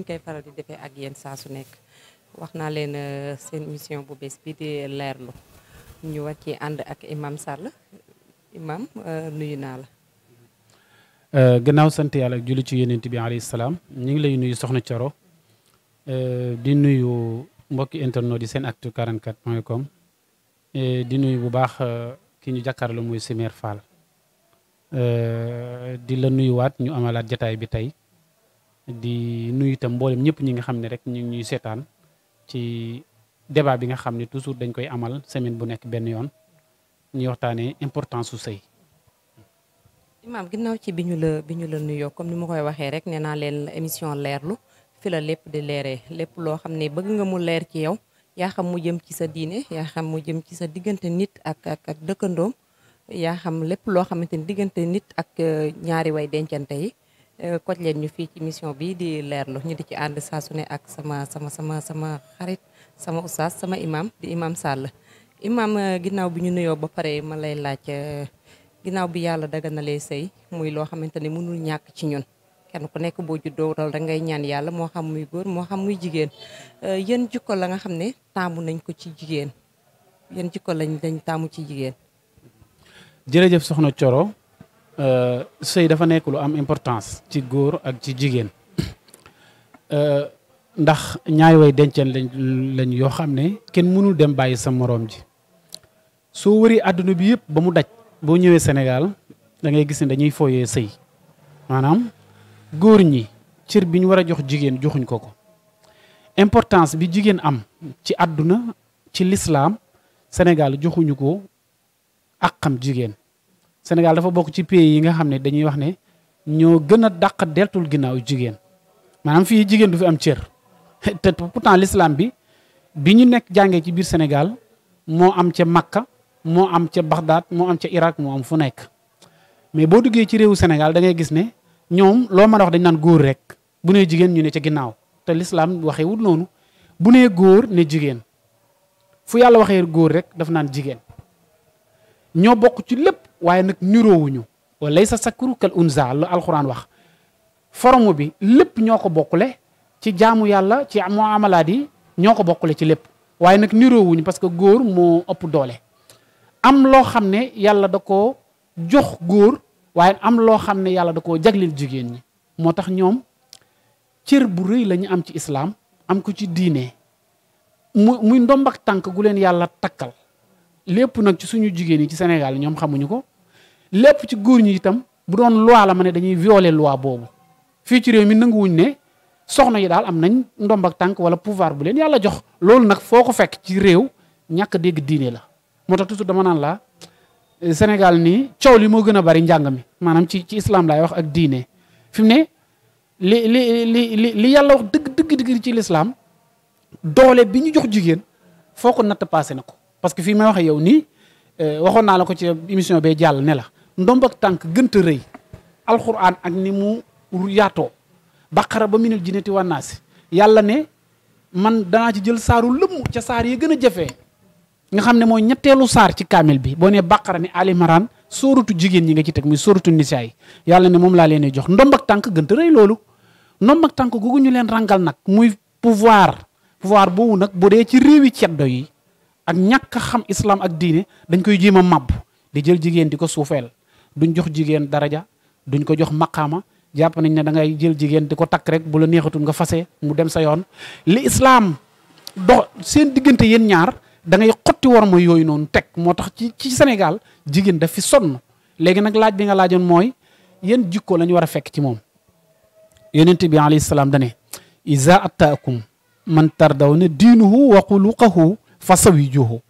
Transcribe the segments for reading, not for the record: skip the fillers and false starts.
koy faral di defee ak yéen saa su nekk wax naa leen seen émission bu bees bi di leerlu ñu war ci ànd ak Imam Sall Imam nuyu naa la. gannaaw sant yàlla ak julli ci yonent bi alayhi salaam ñu ngi lay nuyu Soxna Thioro di nuyu mbokki internet di Senactu 44.com di nuyu bu baax ki ñu jàkkaarloo muy Simer Fall di la nuyuwaat ñu amalaat jataay bi tey di nuyu itam mboolem ñëpp ñi nga xam ne rek ñu ngi ñuy seetaan ci débat bi nga xam ne toujours dañ koy amal semaine bu nekk benn yoon ñuy waxtaanee importance su sëy. Imam ginnaaw ci bi ñu la nuyoo comme ni ma koy waxee rek nee naa leen émission leerlu fi la lépp di leeree lépp loo xam ne bëgg nga mu leer ci yow yaa xam mu jëm ci sa diine yaa xam mu jëm ci sa diggante nit ak dëkkandoom yaa xam lépp loo xamante ni diggante nit ak ñaari way dencante yi koj leen ñu fii ci émission bi di leerlu ñu di ci ànd saa su ne ak sama xarit sama oustaz sama imam di Imam Sall. Imam ginnaaw bi ñu nuyoo ba pare ma lay laaj ginnaaw bi yàlla daganalee sëy muy loo xamante ni mënul ñàkk ci ñun kenn ku nekk boo juddoo dal da ngay ñaan yàlla moo xam muy góor moo xam muy jigéen yéen jikko la nga xam ne taamu nañ ko ci jigéen yéen jikko lañ taamu ci jigéen. jërëjëf Soxna Thioro sëy dafa nekk lu am importance ci góor ak ci jigéen ndax ñaari way denceen lañ yoo xam ne kenn mënul dem bàyyi sa moroom ji soo wëri àdduna bi yëpp ba mu daj boo ñëwee Sénégal da ngay gis ne dañuy fooyee sëy maanaam góor ñi cër bi ñu war a jox jigéen joxuñ ko importance bi jigéen am ci àdduna ci lislaam Sénégal joxuñu ko ak xam jigéen Sénégal dafa bokk ci pays yi nga xam ne dañuy wax ne ñoo gën a dàq deltul ginnaaw jigéen maanaam fii jigéen du fi am cër te pourtant l'islam bi ñu nekk jàngee ci biir Sénégal moo am ca Makka moo am ca Bagdad moo am ca Irak moo am fu nekk mais boo duggee ci réewu Sénégal da ngay gis ne ñoom loo mën a wax dañ naan góor rek bu nee jigéen ñu ne ca ginnaaw te l'islam waxee wut noonu bu nee góor ne jigéen fu yàlla waxee góor rek daf naan jigéen ñoo bokk ci lépp waaye nag niroowuñu wa laysa sakru kal unza lu alxuraan wax forme bi lépp ñoo ko bokkule ci jaamu yàlla ci muamalaat yi ñoo ko bokkule ci lépp waaye nag niroowuñu parce que góor moo ëpp doole am loo xam ne yàlla da koo jox góor waaye am loo xam ne yàlla da koo jagleel jigéen ñi moo tax ñoom cër bu rëy la ñu am ci islaam am ko ci diine muy ndomb ak tànk gu leen yàlla takkal lépp nag ci suñu jigéen yi ci Sénégal ñoom xamuñu ko lépp ci góor ñi itam bu doon loi la ma ne dañuy violer loi boobu fii ci réew mi nanguwuñ ne soxna yi daal am nañ ndomb ak tànk wala pouvoir bu leen yàlla jox loolu nag foo ko fekk ci réew ñàkk dégg diine la moo tax toujours dama naan la Sénégal nii coow li moo gën a bari njàng mi maanaam ci islam laay wax ak diine fi mu ne li yàlla wax dëgg ci l'islam doole bi ñu jox jigéen foo ko natt passé na ko parce que fii may waxee yow nii waxoon naa la ko ci émission bee jàll ne la ndomb ak tànk gënta rëy alxuraan ak ni mu yaatoo baqara ba minal jinnati wan naasi yàlla ne man danaa ci jël saaru lëmm ca saar yi gën a jafee nga xam ne mooy ñetteelu saar ci kaamil bi boo nee baqara ni Ali Imran sóoratu jigéen ñi nga ci teg muy sóoratu nisaa yi yàlla ne moom laa leen jox ndomb ak tànk gënta rëy loolu ndomb ak tànk googu ñu leen rangal nag muy pouvoir boobu nag bu dee ci réewi ceddo yi ak ñàkk a xam islam ak diine dañ koy jéem a màbb di jël jigéen di ko suufeel duñ jox jigéen daraja duñ ko jox maqaama jàpp nañ ne da ngay jël jigéen di ko takk rek bu la neexatul nga fase mu dem sa yoon li islam dox seen diggante yéen ñaar da ngay xotti war ma yooyu noonu teg moo tax ci Sénégal jigéen daf fi sonn léegi nag laaj bi nga laajoon mooy yéen jikko la ñu war a fekk ci moom yonent bi alayhi salaam dane iza ataakum man tardawna diinuhu wa xuluqahu fa sawijuhu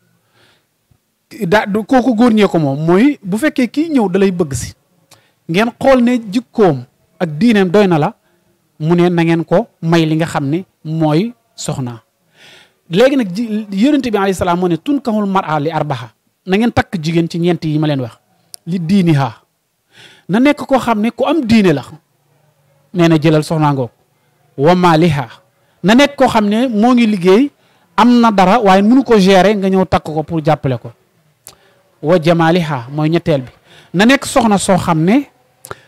kooku góor ñee ko moom mooy bu fekkee kii ñëw dalay bëgg si ngeen xool ne jikkoom ak diineem doy na la mu ne na ngeen ko may li nga xam ne mooy soxna léegi nag yonent bi alayhi salaam moo ne tunkahul mar'a li arbaha na ngeen takk jigéen ci ñeent yi ma leen wax li diiniha na nekk koo xam ne ku am diine la nee na jëlal soxnaa ngoog wa maaliha na nekk koo xam ne moo ngi liggéey am na dara waaye mënu ko gérer nga ñëw takk ko pour jàppale ko wa jamaaliha mooy ñetteel bi na nekk soxna soo xam ne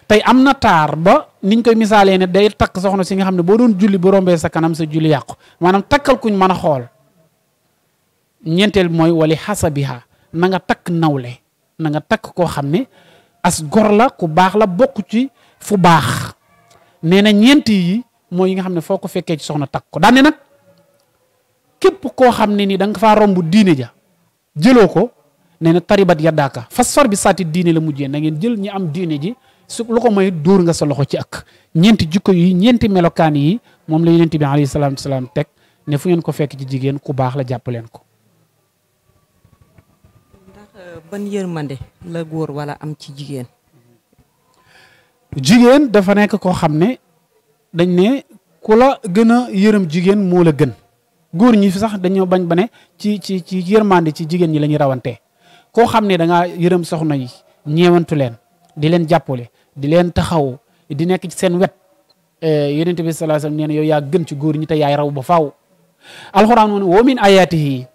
tey am na taar ba niñ koy misaalee ne day takk soxna si nga xam ne boo doon julli bu rombee sa kanam sa julli yàqu maanaam takkal kuñ mën a xool. ñeenteel mooy wali xasabiha na nga takk nawle na nga takk koo xam ne as gor la ku baax la bokk ci fu baax nee na ñeent yi mooy yi nga xam ne foo ko fekkee ci soxna takk ko daane nag képp koo xam ne ni da nga faa romb diine ja jëloo ko nee na taribat yaddaaka fas far bi saati diine la mujjee na ngeen jël ñi am diine ji su lu ko may dóor nga sa loxo ci ak ñeenti jikko yi ñeenti melokaan yi moom la yonent bi alayhi salaatu wasalaam teg ne fu ngeen ko fekk ci jigéen ku baax la jàpp leen ko. ban yërmande la góor wala am ci jigéen. jigéen dafa nekk koo xam ne dañ ne ku la gën a yërëm jigéen moo la gën góor ñi fi sax dañoo bañ ba ne ci yërmande ci jigéen ñi la ñuy rawantee koo xam ne da ngaa yërëm soxna yi ñeewantu leen di leen jàppale di leen taxaw di nekk ci seen wet yonent bi sallallahu alayhi wasallam nee na yow yaa gën ci góor ñi te yaay raw ba faaw. alxuraan moo ne wa min ayaatihi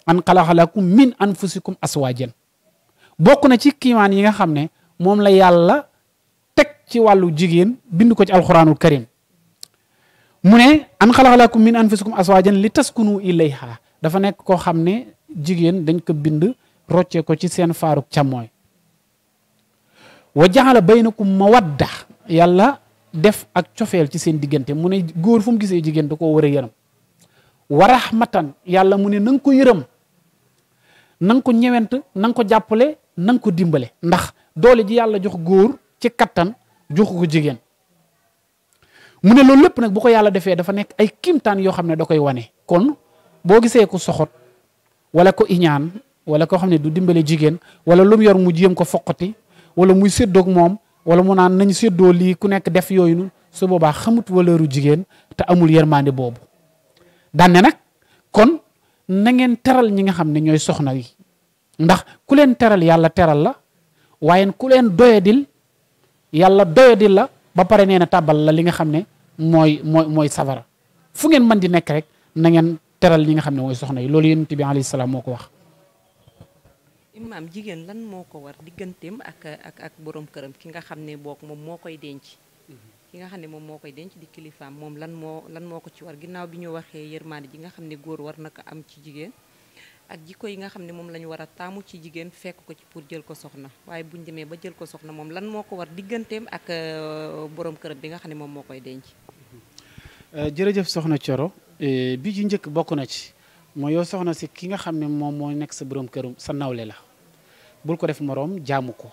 an xalaqa lakum min anfusikum aswaajan bokk na ci kiimaan yi nga xam ne moom la yàlla teg ci wàllu jigéen bind ko ci alxuraanul karim mu ne an xalaqa lakum min anfusikum aswaajan li taskunu ilayha dafa nekk koo xam ne jigéen dañ ko bind rocce ko ci seen faaruk càmmooy wa jaxala baynakum mawadda yàlla def ak cofeel ci seen diggante mu ne góor fu mu gisee jigéen da koo war a yërëm wa rahmatan yàlla mu ne na nga ko yërëm na nga ko ñewent na nga ko jàppale na nga ko dimbale ndax doole ji yàlla jox góor ci kattan joxu ko jigéen mu ne loolu lépp nag bu ko yàlla defee dafa nekk ay kimtaan yoo xam ne da koy wane kon boo gisee ko soxot wala ko iñaan wala koo xam ne du dimbale jigéen wala lu mu yor mu jéem ko foqati wala muy séddoog moom wala mu naan nañ séddoo lii ku nekk def yooyu su boobaa xamut waleeru jigéen te amul yërmande boobu daan ne nag kon na ngeen teral ñi nga xam ne ñooy soxna yi ndax ku leen teral yàlla teral la waaye ku leen doyadil yàlla doyadil la ba pare nee na tàbbal la li nga xam ne mooy safara fu ngeen mën di nekk rek na ngeen teral ñi nga xam ne mooy soxna yi loolu yonent bi alayhi salaam moo ko wax. imaam jigéen lan moo ko war digganteem ak borom këram ki nga xam ne moom moo koy denc. ki nga xam ne moom moo koy denc di kilifaam moom lan moo ko ci war ginnaaw bi ñu waxee yërmande ji nga xam ne góor war na ko am ci jigéen ak jikko yi nga xam ne moom la ñu war a taamu ci jigéen fekk ko ci pour jël ko soxna waaye buñ demee ba jël ko soxna moom lan moo ko war digganteem ak borom këram bi nga xam ne moom moo koy denc. jërëjëf soxna Thioro bi ci njëkk bokk na ci mooy yow soxna si ki nga xam ne moom moo nekk sa borom këram sa nawle la bul ko def moroom jaamu ko.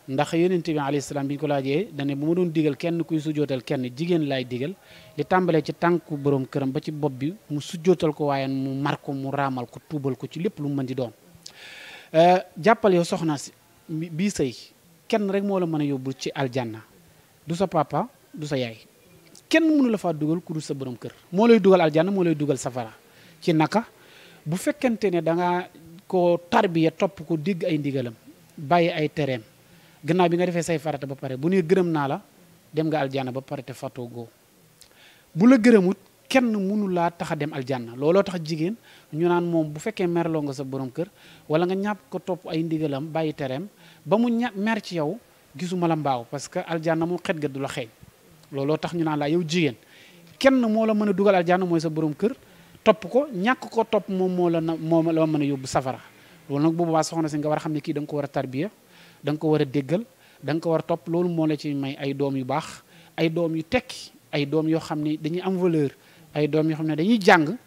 ndax yonent bi alayhi salaam bi ñu ko laajee dane bu ma doon digal kenn kuy sujjootal kenn jigéen laay digal li tàmbalee ci tànku borom këram ba ci bopp bi mu sujjootal ko waaye mu mar ko mu raamal ko tuubal ko ci lépp lu mu mën di doon jàppal yow soxna si bii sëy kenn rek moo la mën a yóbbu ci aljanna du sa papa du sa yaay kenn mënu la faa dugal ku du sa borom kër moo lay dugal aljanna moo lay dugal safara ci naka bu fekkente ne da nga ko tarbiya topp ko dégg ay ndigalam bàyyi ay tereem gannaaw bi nga defee say farata ba pare bu ne gërëm naa la dem nga aljanna ba pare te fatoo goo bu la gërëmut kenn mënu laa tax a dem aljanna looloo tax jigéen ñu naan moom bu fekkee merloo nga sa borom kër wala nga ñàpp ko topp ay ndigalam bàyyi tereem ba mu mer ci yow gisuma la mbaaw parce que aljanna moom xet ga du la xeeñ looloo tax ñu naan laa yow jigéen kenn moo la mën a dugal aljanna mooy sa borom kër topp ko ñàkk ko topp moo la mën a yóbbu safara loolu nag bu boobaa soxna si nga war a xam ne kii da nga ko war a tarbiya da nga ko war a déggal da nga ko war a topp loolu moo la ci may ay doom yu baax ay doom yu tekki ay doom yoo xam ne dañuy am valeur ay doom yoo xam ne dañuy jàng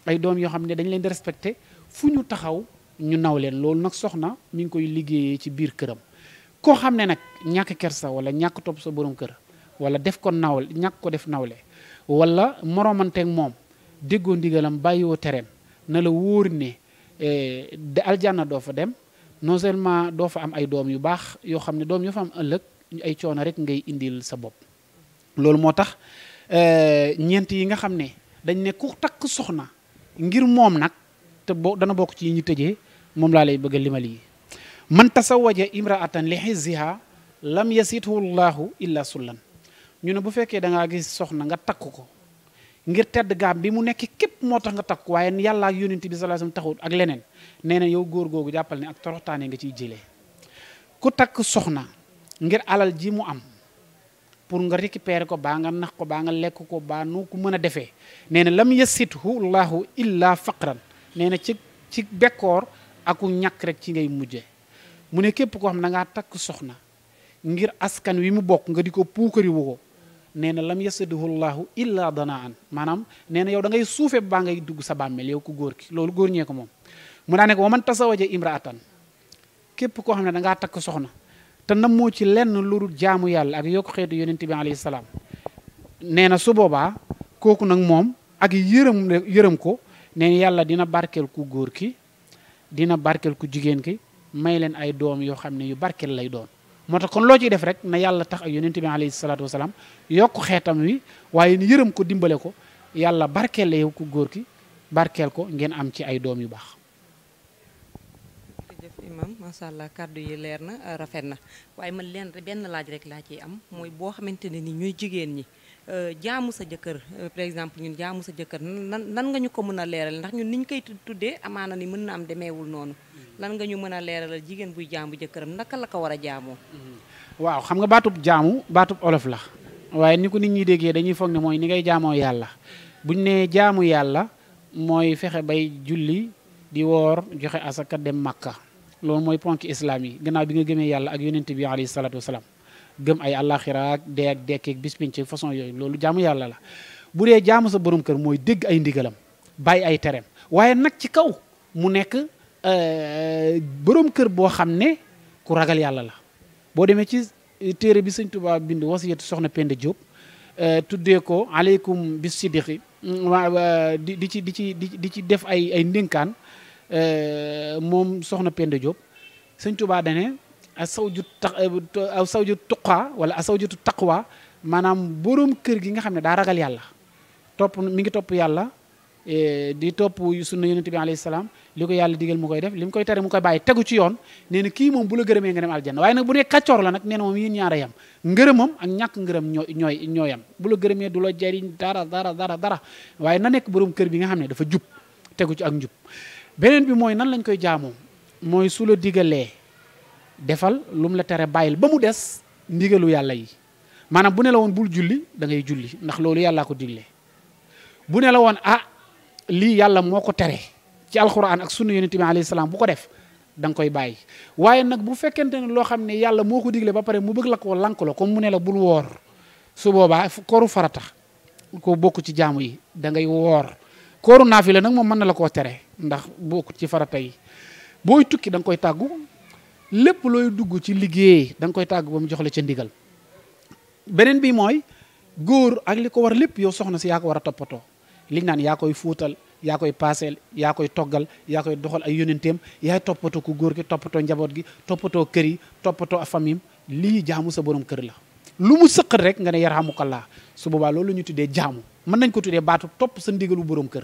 ay doom yoo xam ne dañ leen di respecté fu ñu taxaw ñu naw leen loolu nag soxna mi ngi koy liggéeyee ci biir këram koo xam ne nag ñàkk kersa wala ñàkk topp sa borom kër wala def ko nawle ñàkk ko def nawle wala moromanteeg moom déggoo ndigalam bàyyiwoo tereem na la wóor ne de aljanna doo fa dem non seulement doo fa am ay doom yu baax yoo xam ne doom yoo fa am ëllëg ay coono rek ngay indil sa bopp loolu moo tax ñeent yi nga xam ne dañ ne ku takk soxna ngir moom nag te dana bokk ci yi ñu tëjee moom laa lay bëgg a limal yi man tasawaja imraatan li xizziha lam yasithu llahu illa sullan ñu ne bu fekkee da ngaa gis soxna nga takk ko ngir tedd gaam bi mu nekk képp moo tax nga takk ko waaye yàlla ak yonent bi sallallahu alayhi wasallam taxut ak leneen nee na yow góor googu jàppal ne ak toroxtaane nga ciy jëlee ku takk soxna ngir alal ji mu am pour nga récupérer ko baa nga nax ko baa nga lekk ko baa noo ko mën a defee nee na lam yasithu llahu illa faqran nee na ci bekkoor aku ñàkk rek ci ngay mujje mu ne képp koo xam ne da ngaa takk soxna ngir askan wi mu bokk nga di ko puukari wu ko nee na lam yasithu llahu illa danaan maanaam nee na yow da ngay suufe baa ngay dugg sa bàmmeel yow ku góor ki loolu góor ñee ko moom mu daa ne ko wa man tasawaja imraatan képp koo xam ne da ngaa takk soxna te namoo ci lenn lu dul jaamu yàlla ak yokk xeetu yonent bi alayhi salaam nee na su boobaa kooku nag moom ak yërëm ko nee na yàlla dina barkeel ku góor ki dina barkeel ku jigéen ki may leen ay doom yoo xam ne yu barkeel lay doon moo tax kon loo ciy def rek na yàlla tax ak yonent bi alayhi salaatu wasalaam yokk xeetam wi waaye yërëm ko dimbale ko yàlla barkeel la yow ku góor ki barkeel ko ngeen am ci ay doom yu baax. imam macha allah kàddu yi leer na rafet na waaye man leen benn laaj rek laa ciy am mooy boo xamante ne ni ñooy jigéen ñi jaamu sa jëkkër par exemple ñun jaamu sa jëkkër nan nga ñu ko mën a leeral ndax ñun niñ koy tuddee amaana ni mën na am demeewul noonu lan nga ñu mën a leeralal jigéen buy jaamu jëkkëram naka la ko war a jaamoo. waaw xam nga baatub jaamu baatub olof la waaye ni ko nit ñi déggee dañuy foog ne mooy ni ngay jaamoo yàlla buñ ne jaamu yàlla mooy fexe bay julli di woor joxe asaka dem Makka. loolu mooy ponk islam yi gannaaw bi nga gëmee yàlla ak yonent bi alayhi salaatu wasalaam gëm ay àllaaxira ak dee ak dekkeeg bis pinc façon yooyu loolu jaamu yàlla la bu dee jaamu sa borom kër mooy dégg ay ndigalam bàyyi ay tereem waaye nag ci kaw mu nekk borom kër boo xam ne ku ragal yàlla la boo demee ci téere bi sëñ Tuubaa bind wasiyatu soxna Penda Diop tuddee ko aleykum bis siddiqi di ci def ay ndénkaan moom soxna Penda Diop sëñ Tuubaa dane aw sawju tuqaa wala asawjatu taqwa maanaam boroom kër gi nga xam ne daa ragal yàlla mi ngi topp yàlla di topp sunna yonent bi alayhi salaam li ko yàlla digal mu koy def li mu koy tere mu koy bàyyi tegu ci yoon nee na kii moom bu la gërëmee nga dem aljanna waaye nag bu dee kàccoor la nag nee na moom yéen ñaara yam ngërëmam ak ñàkk ngërëm ñooy yam bu la gërëmee du la jariñ dara waaye na nekk boroom kër bi nga xam ne dafa jub tegu ci ak njub beneen bi mooy nan lañ koy jaamoo mooy su la digalee defal lu mu la tere bàyyil ba mu des ndigalu yàlla yi maanaam bu ne la woon bul julli da ngay julli ndax loolu yàllaa ko digle bu ne la woon lii yàlla moo ko tere ci alxuraan ak sunna yonent bi alayhi salaam bu ko def da nga koy bàyyi waaye nag bu fekkente ne loo xam ne yàlla moo ko digle ba pare mu bëgg la ko lank la comme mu ne la bul woor su boobaa kooru farata ko bokk ci jaamu yi da ngay woor kooru naafila nag moom mën na la koo tere ndax bokk ci farata yi booy tukki da nga koy tàggu lépp looy dugg ci liggéey da nga koy tàggu ba mu jox la ca ndigal beneen bi mooy góor ak li ko war lépp yow soxna si yaa ko war a toppatoo liñ naan yaa koy fuutal yaa koy paaseel yaa koy toggal yaa koy doxal ay yónenteem yaay toppatoo ku góor gi toppatoo njaboot gi toppatoo kër yi toppatoo famille lii jaamu sa borom kër la lu mu sëqat rek nga ne yarhamukallah su boobaa loolu la ñu tuddee jaamu mën nañ ko tuddee baatu topp sa ndigalu borom kër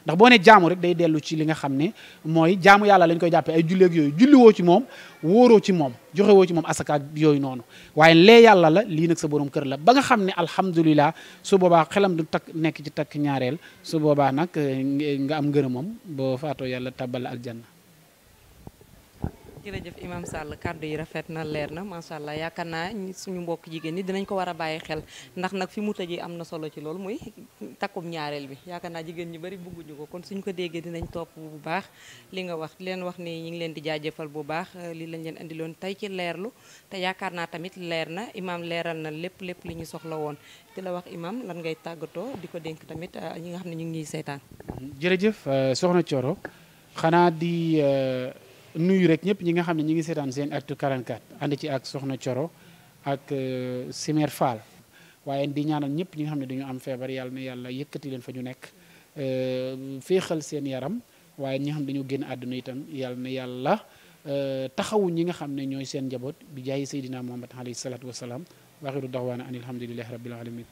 ndax boo ne jaamu rek day dellu ci li nga xam ne mooy jaamu yàlla lañ koy jàppee ay julleeg yooyu julliwoo ci moom wóoroo ci moom joxewoo ci moom asaka yooyu noonu waaye lee yàlla la lii nag sa borom kër la ba nga xam ne alhamdulilah su boobaa xelam du takk nekk ci takk ñaareel su boobaa nag nga am ngërëmam boo faatoo yàlla tàbbal aljanna. jërëjëf imam Sall kàddu yi rafet na leer na macha allah yaakaar naa suñu mbokk jigéen ñi dinañ ko war a bàyyi xel ndax nag fi mu tëjee am na solo ci loolu muy takkum ñaareel bi yaakaar naa jigéen ñi bari bëgguñu ko kon suñ ko déggee dinañ topp bu baax li nga wax leen wax ni ñu ngi leen di jaajëfal bu baax li lañ leen indiloon tey ci leerlu te yaakaar naa tamit leer na imam leeral na lépp li ñu soxla woon di la wax imam lan ngay tàggatoo di ko dénk tamit ñi nga xam ne ñu ngi ñuy seetaan. jërëjëf soxna Thioro xanaa di nuyu rek ñëpp ñi nga xam ne ñi ngi seetaan seen actu 44 ànd ci ak soxna Thioro ak Simer Fall waaye di ñaanal ñëpp ñi nga xam ne dañu am feebar yàlla na yàlla yëkkati leen fa ñu nekk féexal seen yaram waaye ñi nga xam ne dañu génn àdduna itam yàlla na yàlla taxawu ñi nga xam ne ñooy seen njaboot bi jaayi Seydina Muhammad alayhi salaatu wasalaam waxiru daxwaana an alhamdulillahi rabbil alamin